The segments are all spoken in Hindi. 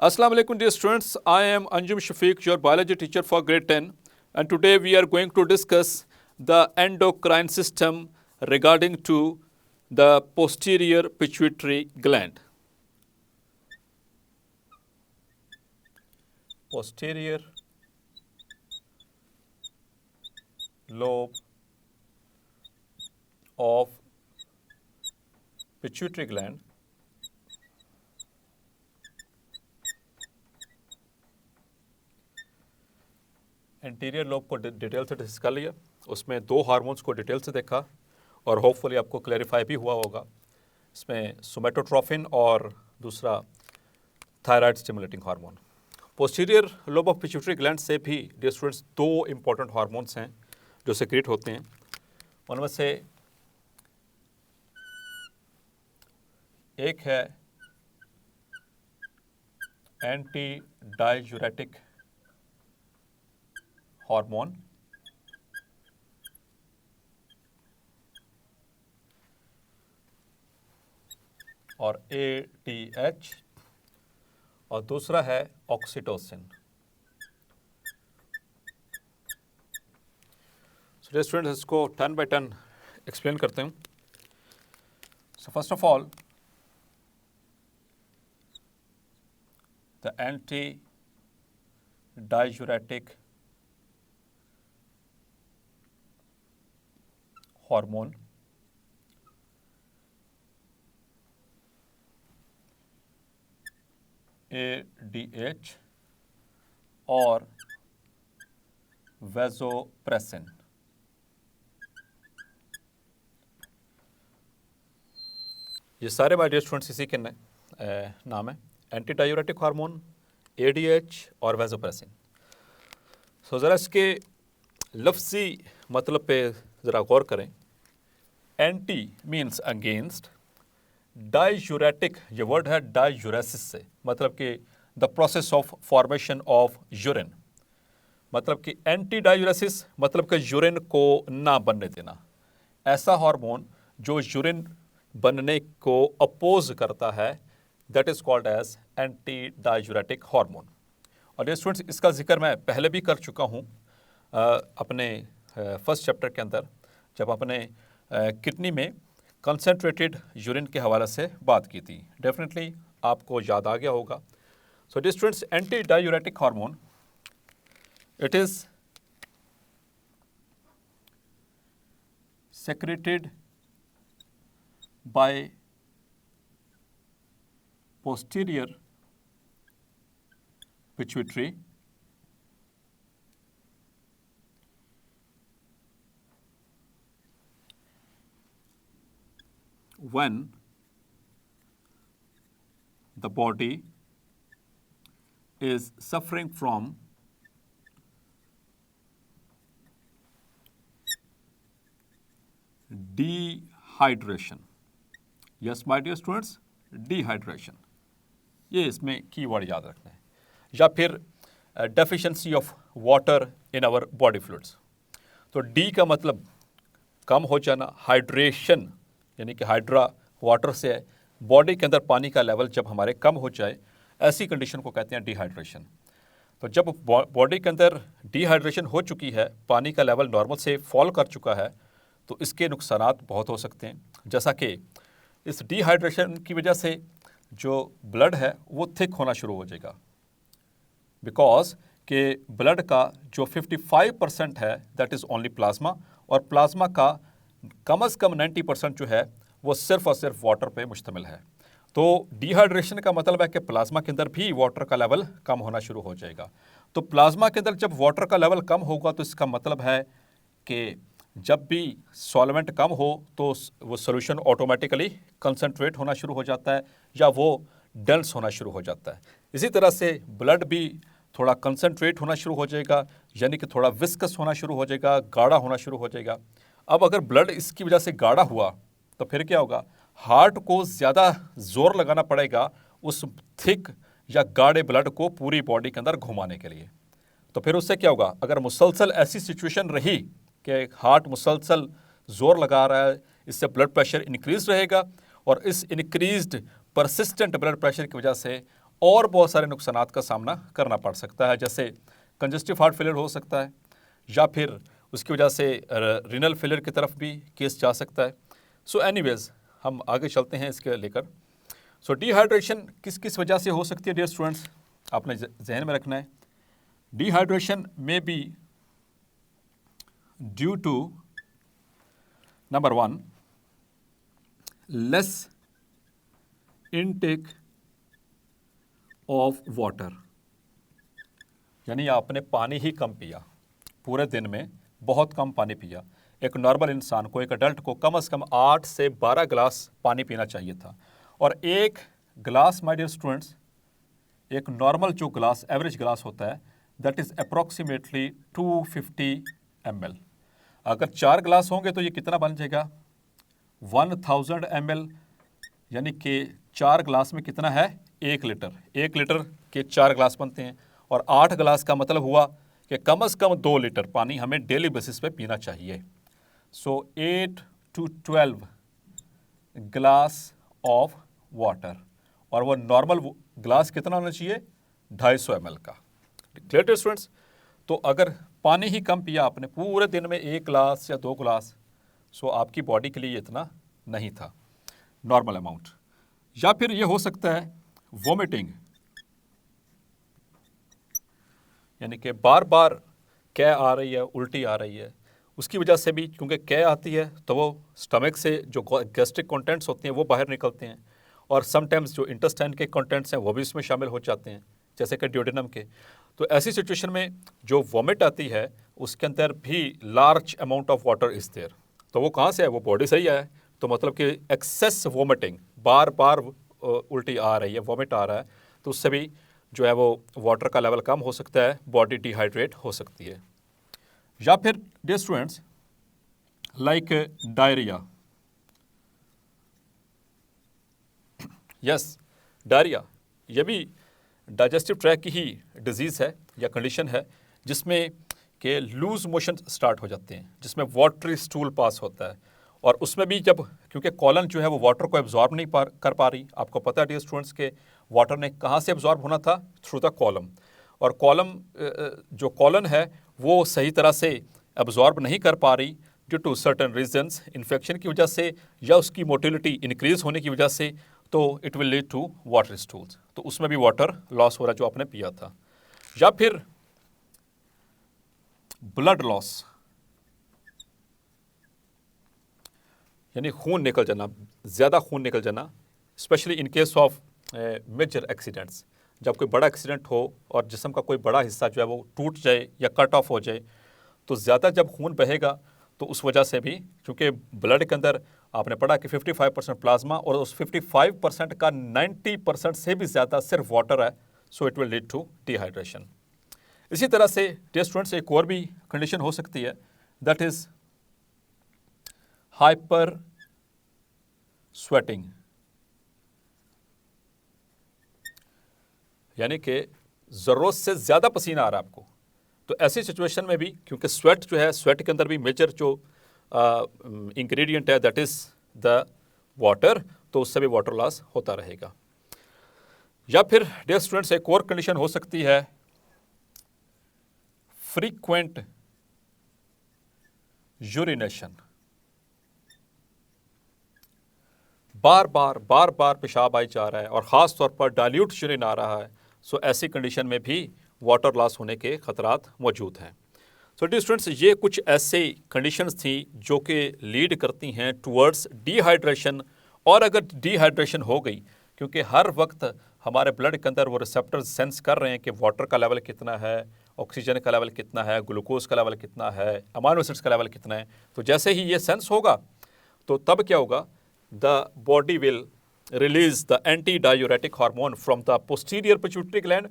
Assalamu alaikum dear students, I am Anjum Shafiq, your biology teacher for grade 10, and today we are going to discuss the endocrine system regarding to the posterior pituitary gland. Posterior lobe of pituitary gland anterior lobe को डिटेल से डिस्कस कर लिया, उसमें दो हार्मोन्स को डिटेल से देखा और होपफुली आपको क्लैरिफाई भी हुआ होगा। इसमें सोमेटोट्रोफिन और दूसरा thyroid stimulating hormone. Posterior lobe of pituitary gland से भी डियर स्टूडेंट्स दो इंपॉर्टेंट हार्मोन्स हैं जो सेक्रेट होते हैं। उनमें से एक है एंटी डाययूरेटिक हार्मोन और ADH और दूसरा है ऑक्सीटोसिन। सो डियर स्टूडेंट्स, इसको 10 बाय 10 एक्सप्लेन करते हैं। So first of all, the anti diuretic hormone ADH और वैसोप्रेसिन। ये सारे माय डियर स्टूडेंट्स इसी के नाम है, एंटी डाययूरेटिक हार्मोन, ADH और वैसोप्रेसिन। सो ज़रा इसके लफ्ज़ी मतलब पे ज़रा गौर करें। एंटी मीन्स अगेंस्ट, डाययूरेटिक ये वर्ड है डाययूरेसिस से, मतलब कि the process of formation of urine, मतलब कि एंटी डाययूरेसिस मतलब कि यूरिन को ना बनने देना। ऐसा हार्मोन जो यूरिन बनने को अपोज करता है, that is called as anti diuretic hormone. और ये स्टूडेंट्स, इसका जिक्र मैं पहले भी कर चुका हूँ अपने फर्स्ट चैप्टर के अंदर, जब अपने किडनी में कंसंट्रेटेड यूरिन के हवाले से बात की थी। डेफिनेटली आपको याद आ गया होगा। So dear students, anti diuretic hormone, it is secreted by posterior pituitary when the body is suffering from dehydration. Yes, my dear students, dehydration, ये इसमें कीवर्ड याद रखना है। या फिर deficiency of water in our body fluids. तो डी का मतलब कम हो जाना, हाइड्रेशन यानी कि हाइड्रा वाटर से बॉडी के अंदर पानी का लेवल जब हमारे कम हो जाए, ऐसी कंडीशन को कहते हैं डिहाइड्रेशन। तो जब बॉडी के अंदर डिहाइड्रेशन हो चुकी है, पानी का लेवल नॉर्मल से फॉल कर चुका है, तो इसके नुकसानात बहुत हो सकते हैं। जैसा कि इस डिहाइड्रेशन की वजह से जो ब्लड है वो थिक होना शुरू हो जाएगा, बिकॉज के ब्लड का जो 55% है दैट इज़ ओनली प्लाज्मा, और प्लाज्मा का कम से कम 90% जो है वो सिर्फ और सिर्फ वाटर पे मुश्तमिल है। तो डिहाइड्रेशन का मतलब है कि प्लाज्मा के अंदर भी वाटर का लेवल कम होना शुरू हो जाएगा। तो प्लाज्मा के अंदर जब वाटर का लेवल कम होगा तो इसका मतलब है कि जब भी सॉल्वेंट कम हो तो वो सोल्यूशन ऑटोमेटिकली कंसंट्रेट होना शुरू हो जाता है या वो डेंस होना शुरू हो जाता है। इसी तरह से ब्लड भी थोड़ा कंसंट्रेट होना शुरू हो जाएगा, यानी कि थोड़ा विस्कस होना शुरू हो जाएगा, गाढ़ा होना शुरू हो जाएगा। अब अगर ब्लड इसकी वजह से गाढ़ा हुआ तो फिर क्या होगा, हार्ट को ज़्यादा जोर लगाना पड़ेगा उस थिक या गाढ़े ब्लड को पूरी बॉडी के अंदर घुमाने के लिए। तो फिर उससे क्या होगा, अगर मुसलसल ऐसी सिचुएशन रही कि हार्ट मुसलसल जोर लगा रहा है, इससे ब्लड प्रेशर इंक्रीज रहेगा और इस इंक्रीज्ड परसिस्टेंट ब्लड प्रेशर की वजह से और बहुत सारे नुकसानात का सामना करना पड़ सकता है, जैसे कंजस्टिव हार्ट फेलियर हो सकता है, या फिर उसकी वजह से रीनल फेलियर की तरफ भी केस जा सकता है। सो एनीवेज हम आगे चलते हैं इसके लेकर। सो डिहाइड्रेशन किस किस वजह से हो सकती है डियर स्टूडेंट्स, आपने जहन में रखना है। डिहाइड्रेशन में be due to number 1 less intake of water, यानी आपने पानी ही कम पिया, पूरे दिन में बहुत कम पानी पिया। एक नॉर्मल इंसान को, एक अडल्ट को कम से कम 8 से 12 गिलास पानी पीना चाहिए था, और एक गिलास माय डियर स्टूडेंट्स, एक नॉर्मल जो गिलास एवरेज गिलास होता है दैट इज़ अप्रॉक्सीमेटली 250 ml। अगर 4 गिलास होंगे तो ये कितना बन जाएगा 1000 ml, यानी कि 4 गिलास में कितना है 1 लीटर। 1 लीटर के 4 गिलास बनते हैं, और 8 गिलास का मतलब हुआ कि कम से कम 2 लीटर पानी हमें डेली बेसिस पे पीना चाहिए। सो 8 to 12 गिलास ऑफ वाटर, और वो नॉर्मल गिलास कितना होना चाहिए 250 ml का। Clear students? तो अगर पानी ही कम पिया आपने पूरे दिन में 1 गिलास या 2 गिलास, सो आपकी बॉडी के लिए इतना नहीं था नॉर्मल अमाउंट। या फिर ये हो सकता है वोमिटिंग, यानी कि बार बार कै आ रही है, उल्टी आ रही है, उसकी वजह से भी, क्योंकि कै आती है तो वो स्टमक से जो गैस्ट्रिक कंटेंट्स होते हैं वो बाहर निकलते हैं, और समटाइम्स जो इंटेस्टाइन के कंटेंट्स हैं वो भी इसमें शामिल हो जाते हैं, जैसे कि ड्यूडेनम के। तो ऐसी सिचुएशन में जो वॉमिट आती है उसके अंदर भी large amount of water is there. तो वो कहाँ से है, वो बॉडी से ही आया है। तो मतलब कि एक्सेस वोमिटिंग, बार बार उल्टी आ रही है, वॉमिट आ रहा है, तो उससे भी जो है वो वाटर का लेवल कम हो सकता है, बॉडी डिहाइड्रेट हो सकती है। या फिर dear students like diarrhoea, yes diarrhoea, ये भी डाइजेस्टिव ट्रैक की ही डिजीज़ है या कंडीशन है, जिसमें कि लूज मोशन स्टार्ट हो जाते हैं, जिसमें वाटरी स्टूल पास होता है, और उसमें भी जब, क्योंकि कॉलन जो है वो वाटर को एब्जॉर्ब नहीं कर पा रही। आपको पता है डियर स्टूडेंट्स के वाटर ने कहाँ से एब्जॉर्ब होना था, थ्रू द कॉलम, और कॉलम जो कॉलन है वो सही तरह से एब्जॉर्ब नहीं कर पा रही due to certain reasons, infection की वजह से या उसकी मोटिलिटी इंक्रीज होने की वजह से, तो it will lead to water stools. तो उसमें भी वाटर लॉस हो रहा है जो आपने पिया था। या फिर ब्लड लॉस, यानी खून निकल जाना, ज़्यादा खून निकल जाना, specially in case of major accidents. जब कोई बड़ा एक्सीडेंट हो और जिस्म का कोई बड़ा हिस्सा जो है वो टूट जाए या कट ऑफ हो जाए, तो ज़्यादा जब खून बहेगा तो उस वजह से भी, क्योंकि ब्लड के अंदर आपने पढ़ा कि 55% प्लाज्मा, और उस 55% का 90% से भी ज़्यादा सिर्फ वाटर है, so it will lead to dehydration. इसी तरह से डियर स्टूडेंट्स एक और भी कंडीशन हो सकती है, दैट इज़ हाइपर स्वेटिंग, यानी कि ज़रूरत से ज़्यादा पसीना आ रहा है आपको। तो ऐसी सिचुएशन में भी, क्योंकि स्वेट जो है, स्वेट के अंदर भी मेजर जो इंग्रेडिएंट है दैट इज़ द वाटर, तो उससे भी वाटर लॉस होता रहेगा। या फिर डियर स्टूडेंट्स एक और कंडीशन हो सकती है फ्रीक्वेंट यूरिनेशन, बार बार पेशाब आई जा रहा है, और ख़ास तौर पर डाइल्यूट यूरिन आ रहा है, सो ऐसी कंडीशन में भी वाटर लॉस होने के खतरात मौजूद हैं। सो डियर स्टूडेंट्स ये कुछ ऐसे कंडीशंस थी जो कि लीड करती हैं टुवर्ड्स डिहाइड्रेशन। और अगर डिहाइड्रेशन हो गई, क्योंकि हर वक्त हमारे ब्लड के अंदर वो रिसेप्टर्स सेंस कर रहे हैं कि वाटर का लेवल कितना है, ऑक्सीजन का लेवल कितना है, ग्लूकोज का लेवल कितना है, अमाइनो एसिड्स का लेवल कितना है, तो जैसे ही ये सेंस होगा तो तब क्या होगा, the body will release the anti diuretic hormone from the posterior pituitary gland,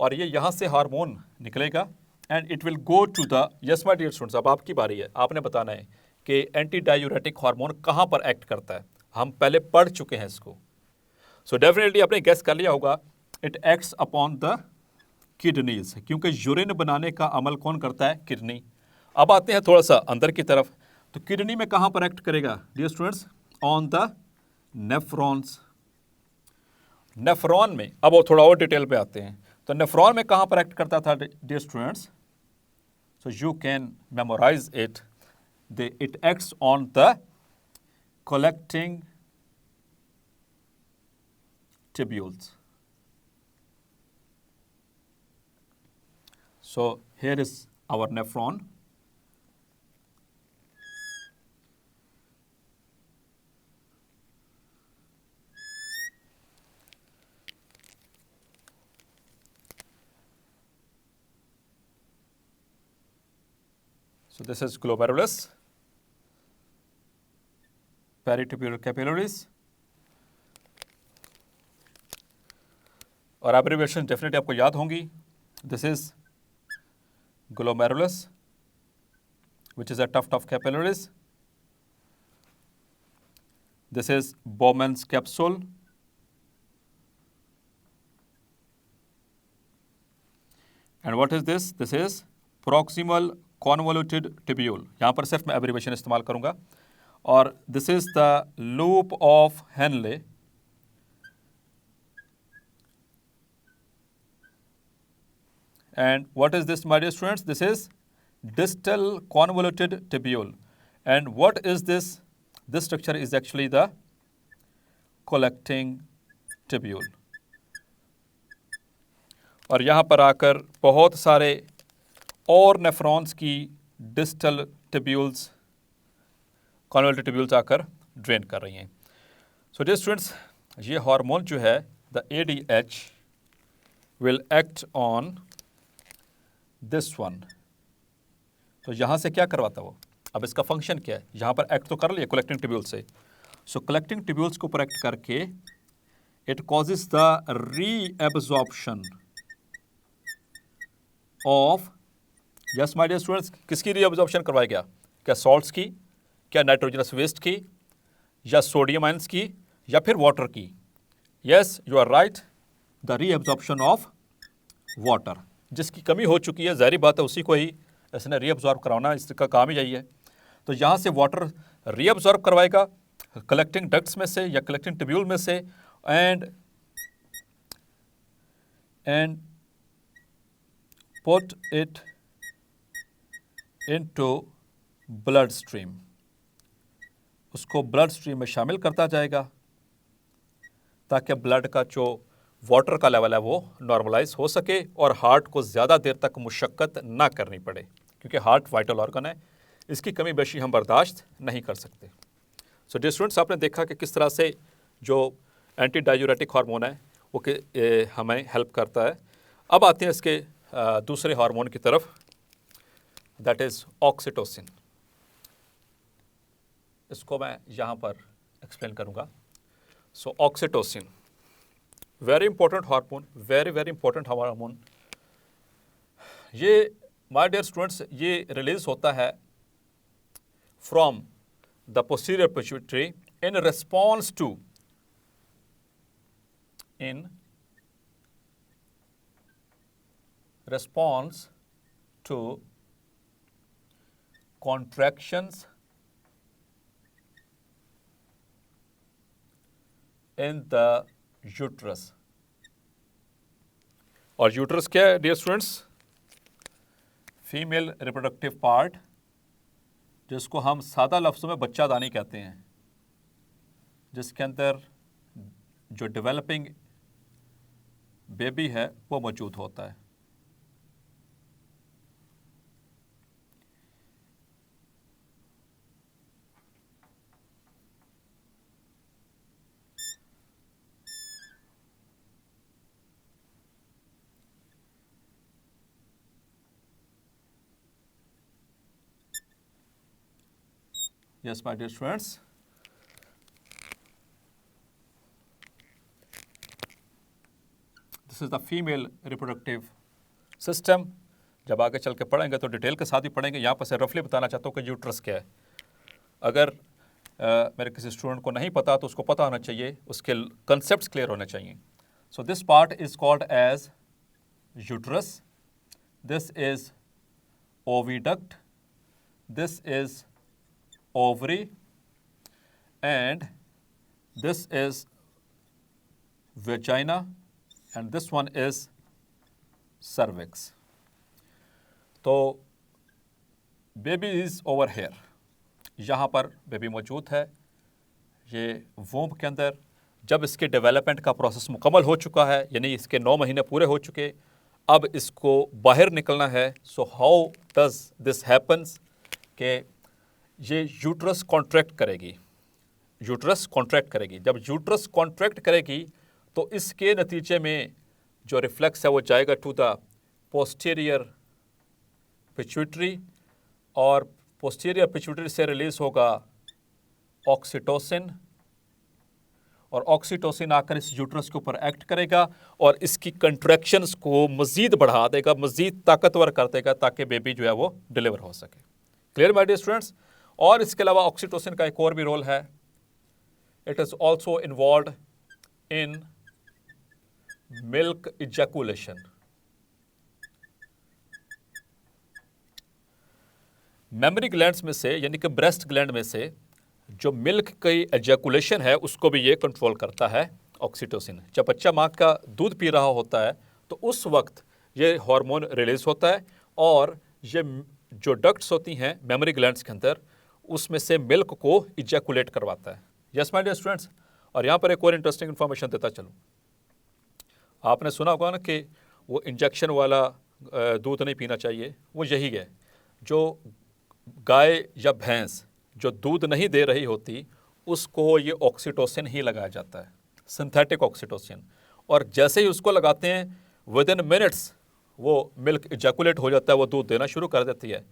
और ये यहाँ से हार्मोन निकलेगा and it will go to the, yes my dear students अब आपकी बारी है, आपने बताना है कि एंटी डायूरेटिक हार्मोन कहाँ पर एक्ट करता है। हम पहले पढ़ चुके हैं इसको, सो डेफिनेटली आपने गेस कर लिया होगा, it acts upon the kidneys, क्योंकि यूरिन बनाने का अमल कौन करता है, किडनी। अब आते हैं थोड़ा सा अंदर की तरफ, तो किडनी में कहाँ पर एक्ट करेगा dear students, on the nephrons. Nephron में, अब वो थोड़ा और डिटेल पे आते हैं, तो नेफ्रॉन में कहाँ पर एक्ट करता था dear students? So you can memorise it. It acts on the collecting tubules. So here is our nephron. So this is glomerulus, peritubular capillaries, और abbreviation डेफिनेटली आपको याद होंगी. This is glomerulus, which is a tuft of capillaries. This is Bowman's capsule. And what is this? This is proximal convoluted tubule. यहाँ पर सिर्फ मैं abbreviation इस्तेमाल करूँगा. और this is the loop of Henle. And what is this, my dear students? This is distal convoluted tubule. And what is this? This structure is actually the collecting tubule. और यहाँ पर आकर बहुत सारे और नेफ्रॉन्स की डिस्टल ट्यूब्यूल्स, कॉन्वोल्यूटेड ट्यूब्यूल्स आकर ड्रेन कर रही हैं. सो डियर स्टूडेंट्स, ये हार्मोन जो है the ADH will act on this one. तो यहाँ से क्या करवाता वो? अब इसका फंक्शन क्या है? यहाँ पर एक्ट तो कर लिया कलेक्टिंग ट्यूब्यूल से. सो कलेक्टिंग ट्यूब्यूल्स को एक्ट करके it causes the reabsorption of, yes my dear students, किसकी रीअब्जॉर्प्शन करवाया गया? क्या सॉल्ट्स की, क्या नाइट्रोजनस वेस्ट की, या सोडियम आयंस की, या फिर वाटर की? Yes, you are right, the reabsorption of water. जिसकी कमी हो चुकी है, जाहिर बात है उसी को ही इसने रीअब्जॉर्ब कराना, इसका काम ही यही है. तो यहाँ से वाटर रीअब्जॉर्ब करवाएगा कलेक्टिंग डक्ट्स में से या कलेक्टिंग ट्यूब्यूल में से, and put it into blood stream. उसको ब्लड स्ट्रीम में शामिल करता जाएगा ताकि ब्लड का जो वाटर का लेवल है वो नॉर्मलाइज हो सके और हार्ट को ज़्यादा देर तक मुशक्क़त ना करनी पड़े, क्योंकि हार्ट वाइटल ऑर्गन है, इसकी कमी बेशी हम बर्दाश्त नहीं कर सकते. सो डियर स्टूडेंट्स, आपने देखा कि किस तरह से जो एंटी डायूरेटिक हार्मोन है वो हमें हेल्प करता है. अब आते हैं इसके दूसरे हार्मोन की तरफ, दैट इज ऑक्सीटोसिन. इसको मैं यहाँ पर एक्सप्लेन करूँगा. So oxytocin, very important hormone, very very important hormone. ये माय डियर स्टूडेंट्स, ये रिलीज होता है from the posterior pituitary in response to response to contractions in the uterus. और यूट्रस क्या है dear students? Female reproductive part, जिसको हम सादा लफ्ज़ों में बच्चादानी कहते हैं, जिसके अंदर जो डेवलपिंग बेबी है वो मौजूद होता है. Yes, my dear students. This is the female reproductive system. जब आगे चल के पढ़ेंगे तो डिटेल के साथ ही पढ़ेंगे. यहाँ पर से रफली बताना चाहता हूँ कि यूट्रस क्या है. अगर मेरे किसी स्टूडेंट को नहीं पता तो उसको पता होना चाहिए, उसके कंसेप्ट्स क्लियर होने चाहिए. So this part is called as uterus. This is oviduct. This is ovary, and this is vagina, and this one is cervix. तो बेबी इज ओवर हेयर, यहाँ पर बेबी मौजूद है, ये वोम्ब के अंदर। जब इसके डेवलपमेंट का प्रोसेस मुकम्मल हो चुका है, यानी इसके 9 महीने पूरे हो चुके, अब इसको बाहर निकलना है। So how does this happens कि ये यूट्रस कॉन्ट्रैक्ट करेगी, यूट्रस कॉन्ट्रैक्ट करेगी। जब यूट्रस कॉन्ट्रैक्ट करेगी तो इसके नतीजे में जो रिफ्लेक्स है वो जाएगा टू द पोस्टीरियर पिट्यूटरी, और पोस्टीरियर पिट्यूटरी से रिलीज होगा ऑक्सीटोसिन, और ऑक्सीटोसिन आकर इस यूट्रस के ऊपर एक्ट करेगा और इसकी कंट्रैक्शंस को मज़ीद बढ़ा देगा, मज़ीद ताकतवर कर देगा, ताकि बेबी जो है वो डिलीवर हो सके। Clear my dear students? और इसके अलावा ऑक्सीटोसिन का एक और भी रोल है, it is also involve in milk ejaculation. Mammary glands में से, यानी कि ब्रेस्ट ग्लैंड में से जो मिल्क की एजैकुलेशन है उसको भी ये कंट्रोल करता है ऑक्सीटोसिन। जब बच्चा माँ का दूध पी रहा होता है तो उस वक्त ये हार्मोन रिलीज होता है, और ये जो डक्ट्स होती हैं मेमरी ग्लैंड्स के अंदर, उसमें से मिल्क को इजैकुलेट करवाता है। Yes my dear students? और यहाँ पर एक और इंटरेस्टिंग इन्फॉर्मेशन देता चलूँ। आपने सुना होगा ना कि वो इंजेक्शन वाला दूध नहीं पीना चाहिए, वो यही है, जो गाय या भैंस जो दूध नहीं दे रही होती उसको ये ऑक्सीटोसिन ही लगाया जाता है, सिंथेटिक ऑक्सीटोसिन, और जैसे ही उसको लगाते हैं विद इन मिनट्स वो मिल्क इजैकुलेट हो जाता है, वो दूध देना शुरू कर देती है।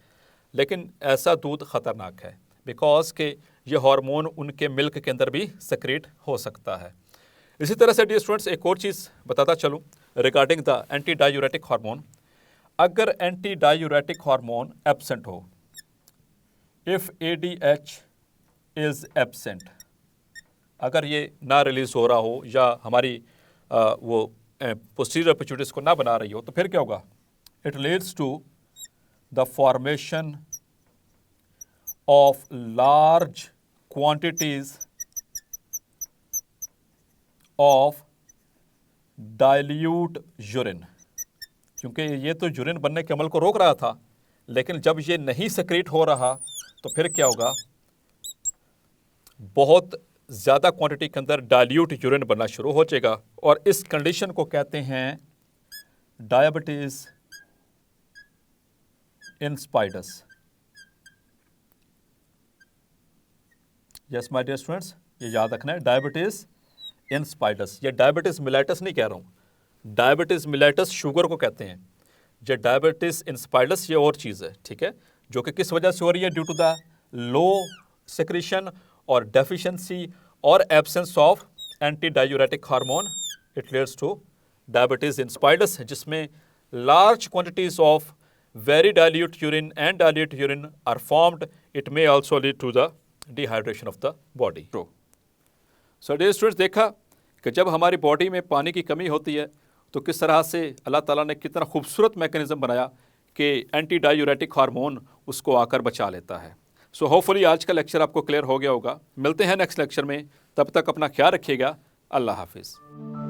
लेकिन ऐसा दूध ख़तरनाक है, बिकॉज के ये हार्मोन उनके मिल्क के अंदर भी सेक्रेट हो सकता है। इसी तरह से डियर स्टूडेंट्स एक और चीज़ बताता चलूँ regarding the anti diuretic hormone. अगर एंटी डायूरेटिक हार्मोन एब्सेंट हो, इफ़ ADH इज़ एब्सेंट, अगर ये ना रिलीज़ हो रहा हो या हमारी वो पोस्टीरियर पिट्यूटरी को ना बना रही हो, तो फिर क्या होगा? It leads to the formation of large quantities of dilute urine. क्योंकि ये तो यूरिन बनने के अमल को रोक रहा था, लेकिन जब ये नहीं सेक्रेट हो रहा तो फिर क्या होगा? बहुत ज़्यादा क्वांटिटी के अंदर डाइल्यूट यूरिन बनना शुरू हो जाएगा, और इस कंडीशन को कहते हैं diabetes insipidus. Yes my dear students, ये याद रखना है, डायबिटीज इंस्पाइडस। ये डायबिटीज मिलेटस नहीं कह रहा हूँ, डायबिटीज मिलेटस शुगर को कहते हैं, ये डायबिटीज इंस्पाइडस ये और चीज़ है, ठीक है, जो कि किस वजह से हो रही है? Due to the low secretion और डेफिशिएंसी और absence of anti diuretic hormone, it leads to diabetes insipidus, जिसमें large quantities of very dilute urine and dilute urine are formed. It may also lead to the dehydration of the body. So dear students, देखा कि जब हमारी बॉडी में पानी की कमी होती है तो किस तरह से अल्लाह ताला ने कितना खूबसूरत मैकेनिज्म बनाया कि एंटी डायूरेटिक हार्मोन उसको आकर बचा लेता है। सो होपफुली आज का लेक्चर आपको क्लियर हो गया होगा। मिलते हैं नेक्स्ट लेक्चर में, तब तक अपना ख्याल रखिएगा। अल्लाह हाफिज़।